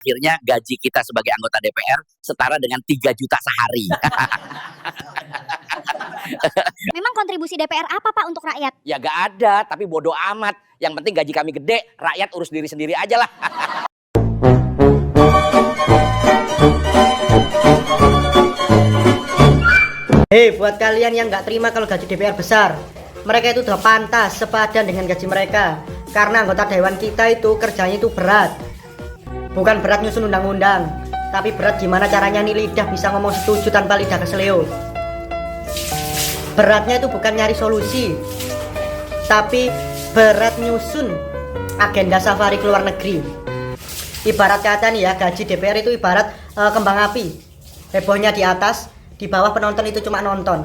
Akhirnya gaji kita sebagai anggota DPR setara dengan 3 juta sehari. Memang kontribusi DPR apa Pak untuk rakyat? Ya gak ada, tapi bodoh amat. Yang penting gaji kami gede, rakyat urus diri sendiri aja lah. Hei, buat kalian yang nggak terima kalau gaji DPR besar, mereka itu udah pantas sepadan dengan gaji mereka. Karena anggota dewan kita itu kerjanya itu berat. Bukan berat nyusun undang-undang, tapi berat gimana caranya nih lidah bisa ngomong setuju tanpa lidah keseleo. Beratnya itu bukan nyari solusi, tapi berat nyusun agenda safari ke luar negeri. Ibarat kata nih ya, gaji DPR itu ibarat kembang api. Hebohnya di atas, di bawah penonton itu cuma nonton.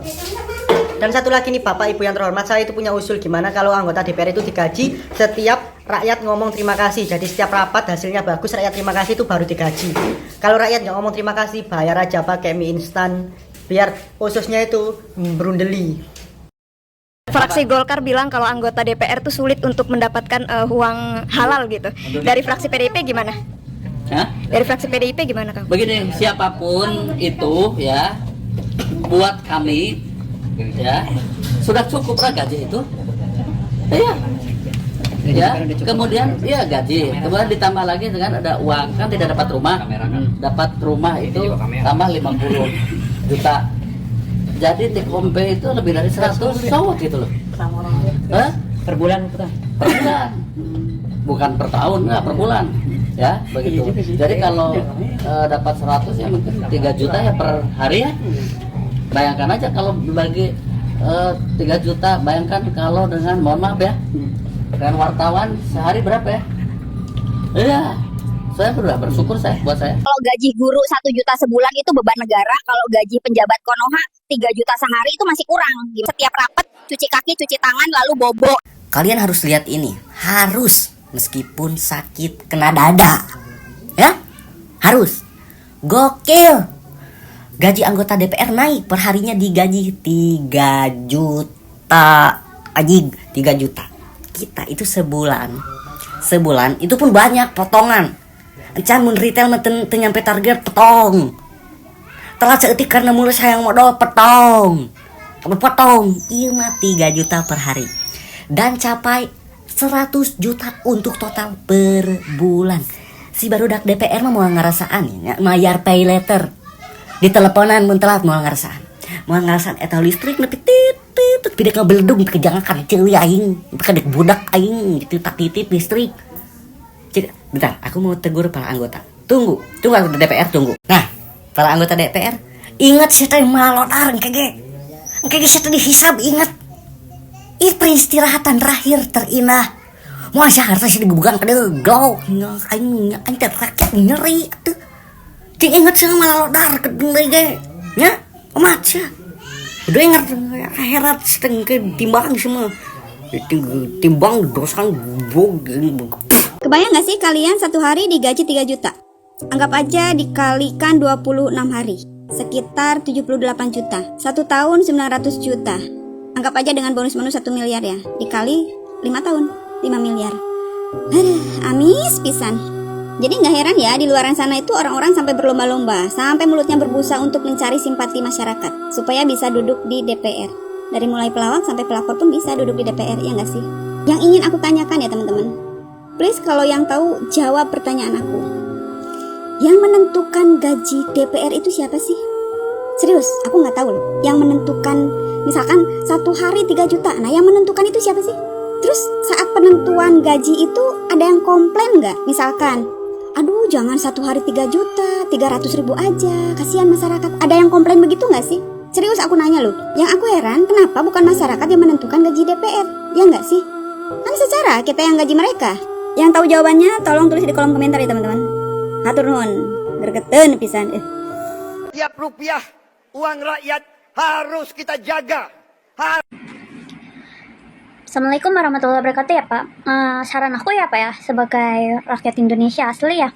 Dan satu lagi nih Bapak Ibu yang terhormat, saya itu punya usul gimana kalau anggota DPR itu digaji setiap rakyat ngomong terima kasih. Jadi setiap rapat hasilnya bagus, rakyat terima kasih itu baru digaji. Kalau rakyat nggak ngomong terima kasih, bayar aja pakai mie instan biar ususnya itu berundeli. Fraksi Golkar bilang kalau anggota DPR tuh sulit untuk mendapatkan uang halal gitu. Dari fraksi PDIP gimana? Hah? Dari fraksi PDIP gimana Kang? Begini, siapapun itu ya, buat kami ya sudah cukup lah gaji itu. Ya, kemudian ya gaji, kemudian ditambah lagi dengan ada uang, kan tidak dapat rumah. Dapat rumah itu tambah 50 juta. Jadi take home pay itu lebih dari 100 sawat gitu loh. Hah? Per bulan kita. Per bulan. Bukan per tahun, enggak, per bulan. Ya, begitu. Jadi kalau dapat 100 ya mungkin 3 juta ya per hari ya. Bayangkan aja kalau bagi 3 juta, bayangkan kalau dengan, mohon maaf ya, dengan wartawan sehari berapa ya? Iya, saya sudah bersyukur buat saya. Kalau gaji guru 1 juta sebulan itu beban negara, kalau gaji penjabat Konoha 3 juta sehari itu masih kurang. Setiap rapat cuci kaki, cuci tangan, lalu bobo. Kalian harus lihat ini, harus meskipun sakit kena dada, ya harus gokil. Gaji anggota DPR naik, perharinya digaji 3 juta, anjing 3 juta. Kita itu sebulan itu pun banyak potongan. Encan mun retail meten nyampe target petong. Telat seetik karena mulus hayang modal petong. Iya mah 3 juta per hari. Dan capai 100 juta untuk total per bulan. Si barudak DPR mah mau ngerasaan ya, mayar pay letter. Di teleponan mun telat mau ngerasaan eta listrik nepi tit pidek ngabeledug kejangakan ceuy aing, kadek budak aing gitu tak titip listrik. Cik, bentar, aku mau tegur para anggota. Tunggu anggota DPR tunggu. Nah, para anggota DPR, ingat saya teh malodar kage saya dihisab ingat. Itu peristirahatan terakhir terindah. Masa harta sih digebukan kadeglau. Aing teh rakyat nyeri atuh. Cing ingat sih malodar kedeng ge. Nya, amat sih. Udah ingat akhirat setengah timbang semua. Timbang dosa gubog. Kebayang gak sih kalian satu hari digaji 3 juta? Anggap aja dikalikan 26 hari, sekitar 78 juta. 1 tahun 900 juta. Anggap aja dengan bonus-bonus 1 miliar ya, dikali 5 tahun 5 miliar. Aduh, amis pisan. Jadi gak heran ya, di luaran sana itu orang-orang sampai berlomba-lomba, sampai mulutnya berbusa untuk mencari simpati masyarakat, supaya bisa duduk di DPR. Dari mulai pelawak sampai pelakor pun bisa duduk di DPR, ya gak sih? Yang ingin aku tanyakan ya teman-teman, please kalau yang tahu jawab pertanyaan aku. Yang menentukan gaji DPR itu siapa sih? Serius, aku gak tahu loh. Yang menentukan, misalkan 1 hari 3 juta, nah yang menentukan itu siapa sih? Terus saat penentuan gaji itu ada yang komplain gak? Misalkan, aduh jangan 1 hari 3 juta, 300 ribu aja, kasihan masyarakat. Ada yang komplain begitu gak sih? Serius aku nanya loh. Yang aku heran, kenapa bukan masyarakat yang menentukan gaji DPR? Ya gak sih? Kan secara kita yang gaji mereka. Yang tahu jawabannya tolong tulis di kolom komentar ya teman-teman. Hatur nuhun, gergeten pisan. Tiap rupiah uang rakyat harus kita jaga. Assalamualaikum warahmatullahi wabarakatuh ya Pak. Saran aku ya Pak ya, sebagai rakyat Indonesia asli ya,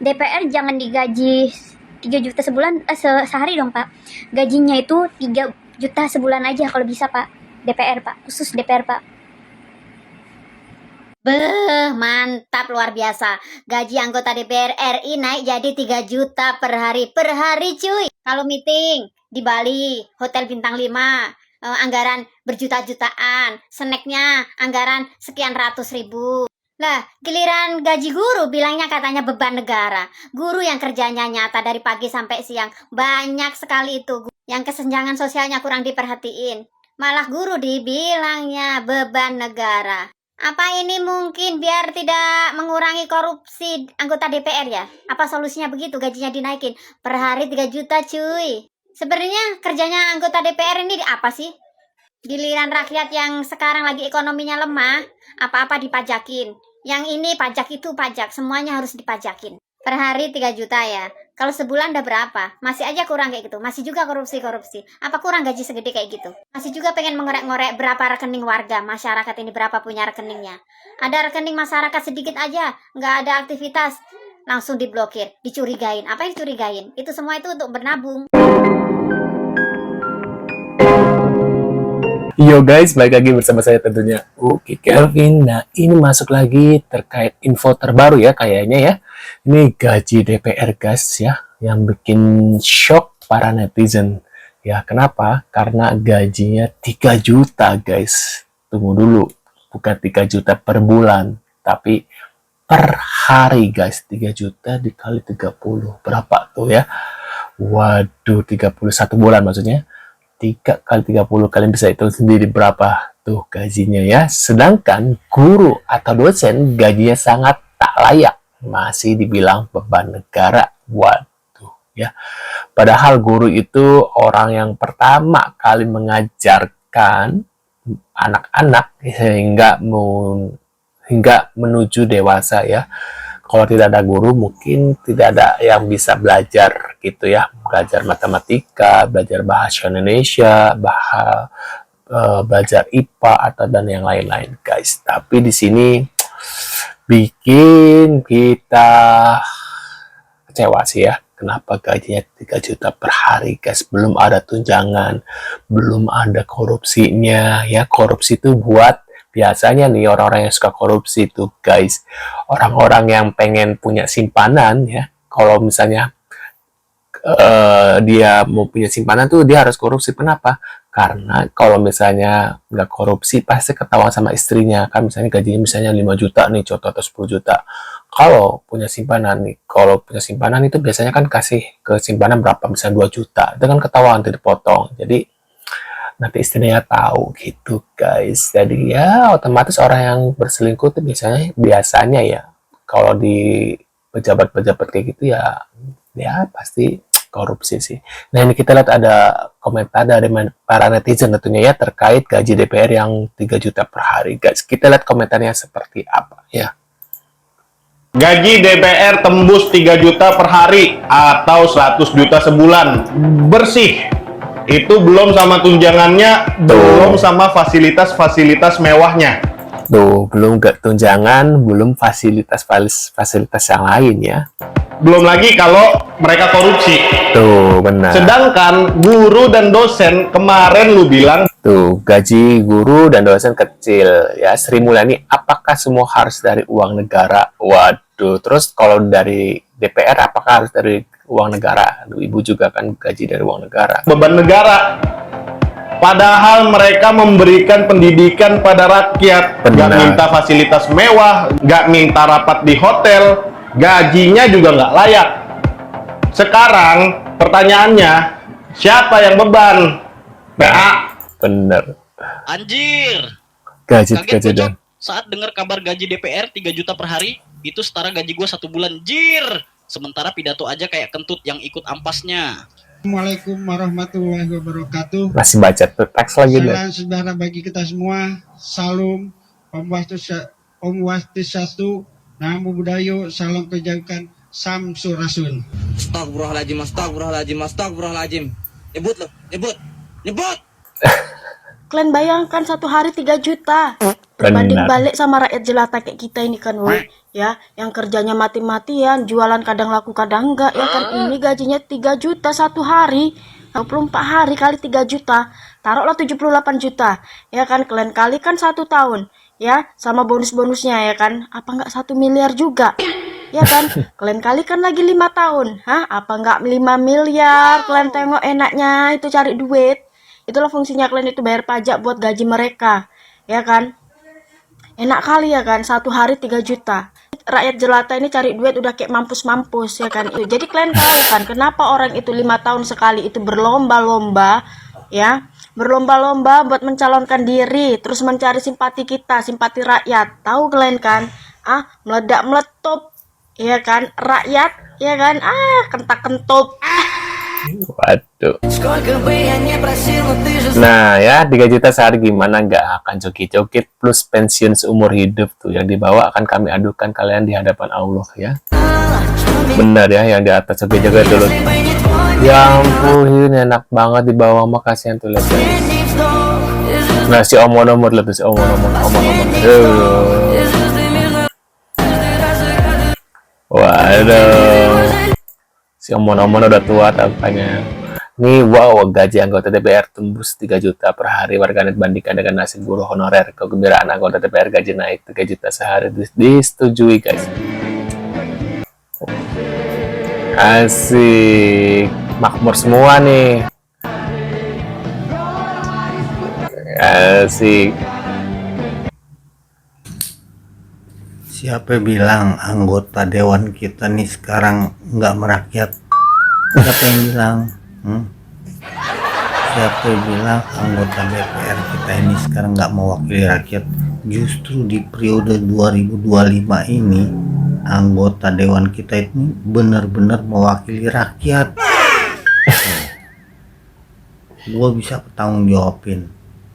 DPR jangan digaji 3 juta sebulan, sehari dong Pak. Gajinya itu 3 juta sebulan aja kalau bisa Pak. DPR Pak, khusus DPR Pak. Beh, mantap luar biasa. Gaji anggota DPR RI naik jadi 3 juta per hari. Per hari cuy. Kalau meeting di Bali, hotel bintang 5, anggaran berjuta-jutaan. Snacknya anggaran sekian ratus ribu. Lah, giliran gaji guru bilangnya katanya beban negara. Guru yang kerjanya nyata dari pagi sampai siang. Banyak sekali itu. Yang kesenjangan sosialnya kurang diperhatiin. Malah guru dibilangnya beban negara. Apa ini mungkin biar tidak mengurangi korupsi anggota DPR ya? Apa solusinya begitu gajinya dinaikin? Per hari 3 juta cuy. Sebenarnya kerjanya anggota DPR ini apa sih? Giliran rakyat yang sekarang lagi ekonominya lemah, apa-apa dipajakin. Yang ini pajak itu pajak, semuanya harus dipajakin. Per hari 3 juta ya. Kalau sebulan udah berapa? Masih aja kurang kayak gitu. Masih juga korupsi-korupsi. Apa kurang gaji segede kayak gitu? Masih juga pengen mengorek-ngorek berapa rekening warga, masyarakat ini berapa punya rekeningnya. Ada rekening masyarakat sedikit aja, nggak ada aktivitas, langsung diblokir, dicurigain. Apa yang dicurigain? Itu semua itu untuk bernabung. Yo guys, balik lagi bersama saya tentunya Uki Kelvin. Nah, ini masuk lagi terkait info terbaru ya kayaknya ya. Ini gaji DPR guys ya, yang bikin shock para netizen. Ya, kenapa? Karena gajinya 3 juta guys. Tunggu dulu, bukan 3 juta per bulan, tapi per hari guys. 3 juta dikali 30, berapa tuh ya? Waduh, 31 bulan maksudnya. 3 kali 30, kalian bisa hitung sendiri berapa tuh gajinya ya. Sedangkan guru atau dosen gajinya sangat tak layak, masih dibilang beban negara. Waduh ya. Padahal guru itu orang yang pertama kali mengajarkan anak-anak hingga menuju dewasa ya. Kalau tidak ada guru mungkin tidak ada yang bisa belajar gitu ya, belajar matematika, belajar bahasa Indonesia, belajar IPA atau dan yang lain-lain guys. Tapi di sini bikin kita kecewa sih ya. Kenapa gajinya 3 juta per hari guys, belum ada tunjangan, belum ada korupsinya ya. Korupsi itu buat biasanya nih orang-orang yang suka korupsi itu guys, orang-orang yang pengen punya simpanan ya. Kalau misalnya dia mau punya simpanan tuh dia harus korupsi. Kenapa? Karena kalau misalnya nggak korupsi pasti ketahuan sama istrinya kan. Misalnya gajinya misalnya 5 juta nih contoh, atau 10 juta. Kalau punya simpanan nih, kalau punya simpanan itu biasanya kan kasih ke simpanan berapa, misalnya 2 juta, itu kan ketahuan tuh dipotong. Jadi nanti istrinya tahu gitu guys. Jadi ya otomatis orang yang berselingkuh itu biasanya ya kalau di pejabat-pejabat kayak gitu ya pasti korupsi sih. Nah, ini kita lihat ada komentar dari para netizen tentunya ya terkait gaji DPR yang 3 juta per hari guys. Kita lihat komentarnya seperti apa ya. Gaji DPR tembus 3 juta per hari atau 100 juta sebulan bersih. Itu belum sama tunjangannya, belum sama fasilitas-fasilitas mewahnya. Tuh, belum ke tunjangan, belum fasilitas yang lain ya. Belum lagi kalau mereka korupsi. Tuh, benar. Sedangkan guru dan dosen kemarin lu bilang Tuh, gaji guru dan dosen kecil ya. Sri Mulyani, apakah semua harus dari uang negara? Waduh, terus kalau dari DPR apakah harus dari uang negara? Aduh, ibu juga kan gaji dari uang negara. beban negara. Padahal mereka memberikan pendidikan pada rakyat. Benar. Gak minta fasilitas mewah, gak minta rapat di hotel, gajinya juga nggak layak. Sekarang pertanyaannya, siapa yang beban? PA. Bener. Anjir. Gaji Kaget dan saat dengar kabar gaji DPR 3 juta per hari, itu setara gaji gue 1 bulan. Jir. Sementara pidato aja kayak kentut yang ikut ampasnya. Assalamualaikum warahmatullahi wabarakatuh. masih baca teks lagi deh. Salam saudara bagi kita semua. Salam Om Wastiastu, Namo Buddhaya, salam kebajikan, Samsurasun. Astagfirullahaladzim, astagfirullahaladzim, astagfirullahaladzim. Nyebut. Kalian bayangkan satu hari 3 juta. Berbanding balik sama rakyat jelata kayak kita ini kan, woy. Ya, yang kerjanya mati-matian, jualan kadang laku kadang enggak, ya kan. Ini gajinya 3 juta satu hari. 24 hari kali 3 juta. Taruhlah 78 juta. Ya kan, kalian kalikan 1 tahun. ya, sama bonus-bonusnya ya kan, apa nggak 1 miliar juga? Ya kan, kalian kalikan lagi 5 tahun, hah? Apa nggak 5 miliar? Kalian tengok enaknya itu cari duit. Itulah fungsinya kalian itu bayar pajak buat gaji mereka, ya kan? Enak kali ya kan, 1 hari 3 juta. Rakyat jelata ini cari duit udah kayak mampus-mampus ya kan. Jadi kalian tahu kan kenapa orang itu 5 tahun sekali itu berlomba-lomba ya, berlomba-lomba buat mencalonkan diri, terus mencari simpati kita, simpati rakyat. Tahu kalian kan? Meledak meletup ya kan, rakyat ya kan, kentak-kentup. Waduh. Nah ya, 3 juta sehari gimana nggak akan joget-joget plus pensiun seumur hidup tuh yang dibawa akan kami adukan kalian di hadapan Allah ya. Benar ya, yang di atas joget-joget dulu. Ya ampun, enak banget di bawah, mah kasihan tuh lihat. Nah si omon-omon lihat tuh, si omon-omon. Waduh, si omon-omon udah tua tampaknya. Nih, wow, gaji anggota DPR tembus 3 juta per hari. Warganet bandingkan dengan nasib guru honorer. Kegembiraan anggota DPR gaji naik 3 juta sehari. Disetujui, guys. Asik. Makmur semua nih. Asik. Siapa bilang anggota dewan kita nih sekarang nggak merakyat? Siapa yang bilang? Siapa yang bilang anggota DPR kita ini sekarang nggak mewakili rakyat? Justru di periode 2025 ini anggota dewan kita ini benar-benar mewakili rakyat. Gue bisa bertanggung jawabin,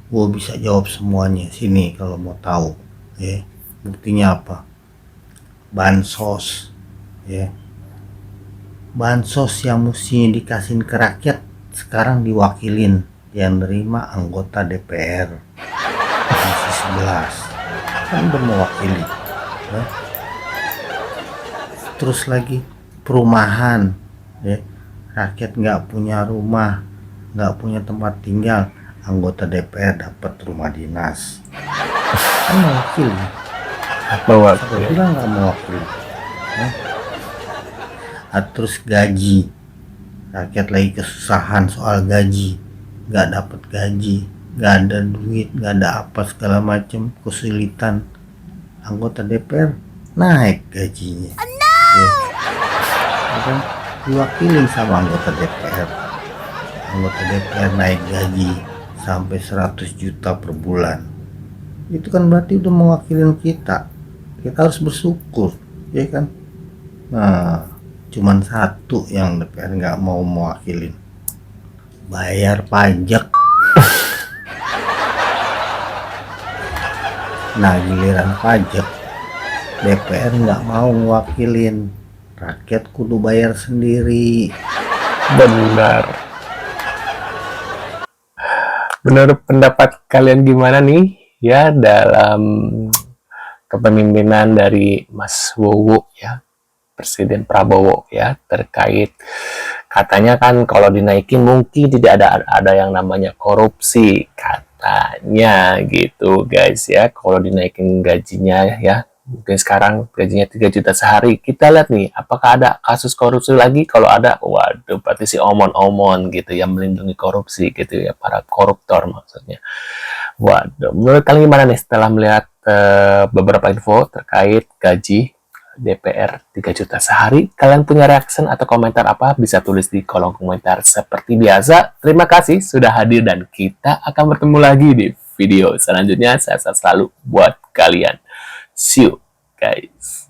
gue bisa jawab semuanya sini kalau mau tahu. Ya, buktinya apa? Bansos, ya, bansos yang mestinya dikasihin ke rakyat sekarang diwakilin, yang nerima anggota DPR masih 11 kan udah mewakili ya. Terus lagi perumahan ya, rakyat nggak punya rumah, nggak punya tempat tinggal, anggota DPR dapat rumah dinas kan mewakili. Saya bilang nggak mewakili ya. Terus gaji, rakyat lagi kesusahan soal gaji, nggak dapat gaji, nggak ada duit, nggak ada apa segala macam, kesulitan, anggota DPR naik gajinya. Ya kan? Diwakilin sama anggota DPR. Anggota DPR naik gaji sampai 100 juta per bulan. Itu kan berarti udah mewakilin kita. Kita harus bersyukur, ya kan? Nah, cuman satu yang DPR nggak mau mewakilin, bayar pajak. Nah, giliran pajak DPR nggak mau mewakilin, rakyat kudu bayar sendiri. Benar. Menurut pendapat kalian gimana nih ya dalam kepemimpinan dari Mas Wowo ya, Presiden Prabowo ya, terkait katanya kan kalau dinaikin mungkin tidak ada yang namanya korupsi katanya gitu guys ya, kalau dinaikin gajinya ya, mungkin sekarang gajinya 3 juta sehari, kita lihat nih apakah ada kasus korupsi lagi. Kalau ada, waduh berarti si omon-omon gitu yang melindungi korupsi gitu ya, para koruptor maksudnya. Waduh, menurut kalian gimana nih setelah melihat beberapa info terkait gaji DPR 3 juta sehari? Kalian punya reaction atau komentar apa? Bisa tulis di kolom komentar seperti biasa. Terima kasih sudah hadir dan kita akan bertemu lagi di video selanjutnya. Sehat selalu buat kalian. See you guys.